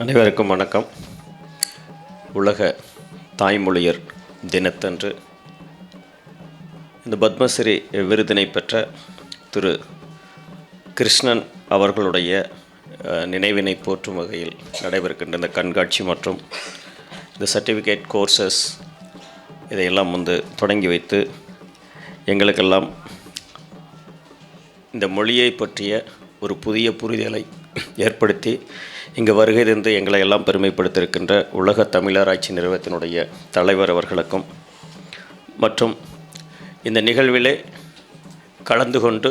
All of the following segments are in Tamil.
அனைவருக்கும் வணக்கம். உலக தாய்மொழியர் தினத்தன்று இந்த பத்மஸ்ரீ விருதினை பெற்ற திரு கிருஷ்ணன் அவர்களுடைய நினைவினை போற்றும் வகையில் நடைபெறுகின்ற இந்த கண்காட்சி மற்றும் இந்த சர்டிஃபிகேட் கோர்சஸ் இதையெல்லாம் தொடங்கி வைத்து எங்களுக்கெல்லாம் இந்த மொழியை பற்றிய ஒரு புதிய புரிதலை ஏற்படுத்தி இங்கு வருகை தந்து எங்களை எல்லாம் பெருமைப்படுத்தியிருக்கின்ற உலக தமிழராய்ச்சி நிறுவனத்தினுடைய தலைவர் அவர்களுக்கும் மற்றும் இந்த நிகழ்விலே கலந்து கொண்டு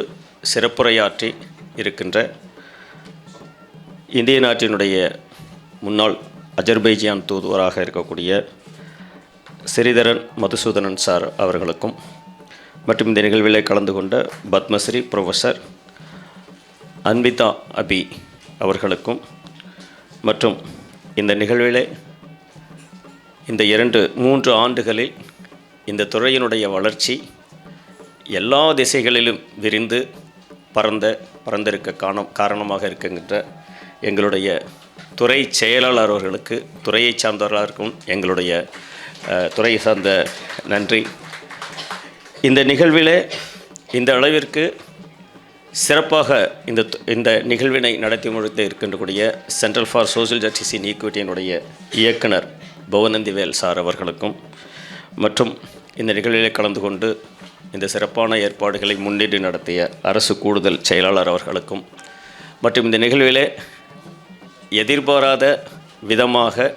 சிறப்புரையாற்றி இருக்கின்ற இந்திய நாட்டினுடைய முன்னாள் அஜர்பைஜான் தூதுவராக இருக்கக்கூடிய ஸ்ரீதரன் மதுசூதனன் சார் அவர்களுக்கும் மற்றும் இந்த நிகழ்விலே கலந்து கொண்ட பத்மஸ்ரீ ப்ரொஃபஸர் அன்விதா அபி அவர்களுக்கும் மற்றும் இந்த நிகழ்விலே இந்த 2-3 ஆண்டுகளில் இந்த துறையினுடைய வளர்ச்சி எல்லா திசைகளிலும் விரிந்து பறந்திருக்க காரணமாக இருக்கின்ற எங்களுடைய துறை செயலாளர் அவர்களுக்கு, துறையை சார்ந்தவர்களுக்கும் எங்களுடைய துறையை சார்ந்த நன்றி. இந்த நிகழ்விலே இந்த அளவிற்கு சிறப்பாக இந்த நிகழ்வினை நடத்தி முடித்து இருக்கின்றக்கூடிய central for social justice in ஈக்விட்டியினுடைய இயக்குனர் பவனந்திவேல் சார் அவர்களுக்கும் மற்றும் இந்த நிகழ்விலே கலந்து கொண்டு இந்த சிறப்பான ஏற்பாடுகளை முன்னிட்டு நடத்திய அரசு கூடுதல் செயலாளர் அவர்களுக்கும் மற்றும் இந்த நிகழ்விலே எதிர்பாராத விதமாக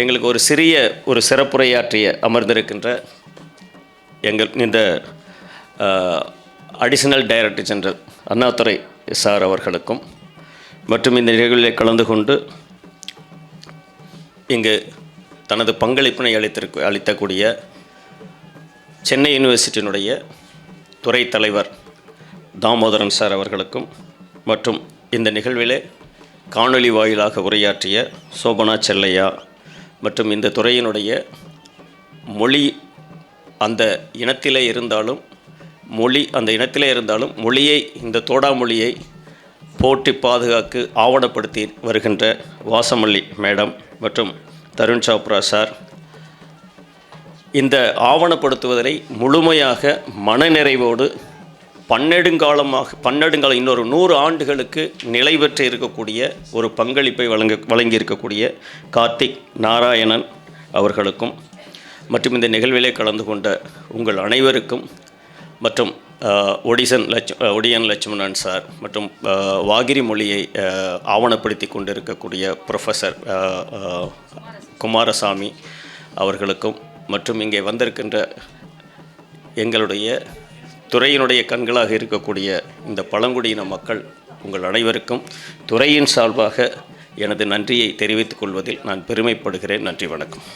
எங்களுக்கு ஒரு சிறப்புரையாற்றிய அமர்ந்திருக்கின்ற இந்த additional director general Annadurai sir அவர்களுக்கும் மற்றும் இந்த நிகழ்விலே கலந்து கொண்டு இங்கு தனது பங்களிப்பினை அளித்தக்கூடிய சென்னை யூனிவர்சிட்டியினுடைய துறை தலைவர் தாமோதரன் சார் அவர்களுக்கும் மற்றும் இந்த நிகழ்விலே காணொளி வாயிலாக உரையாற்றிய சோபனா செல்லையா மற்றும் இந்த துறையினுடைய மொழி அந்த இனத்திலே இருந்தாலும் மொழியை இந்த தோடா மொழியை போற்றி பாதுகாக்க ஆவணப்படுத்தி வருகின்ற வாசமல்லி மேடம் மற்றும் தருண் சாப்ரா சார் இந்த ஆவணப்படுத்துவதை முழுமையாக மனநிறைவோடு பன்னெடுங்காலம் இன்னொரு 100 ஆண்டுகளுக்கு நிலை பெற்று இருக்கக்கூடிய ஒரு பங்களிப்பை வழங்கியிருக்கக்கூடிய கார்த்திக் நாராயணன் அவர்களுக்கும் மற்றும் இந்த நிகழ்விலே கலந்து கொண்ட உங்கள் அனைவருக்கும் மற்றும் ஒடியன் லட்சுமணன் சார் மற்றும் வாகிரி மொழியை ஆவணப்படுத்தி கொண்டிருக்கக்கூடிய ப்ரொஃபஸர் குமாரசாமி அவர்களுக்கும் மற்றும் இங்கே வந்திருக்கின்ற எங்களுடைய துறையினுடைய கண்களாக இருக்கக்கூடிய இந்த பழங்குடியின மக்கள் உங்கள் அனைவருக்கும் துறையின் சார்பாக எனது நன்றியை தெரிவித்துக் கொள்வதில் நான் பெருமைப்படுகிறேன். நன்றி, வணக்கம்.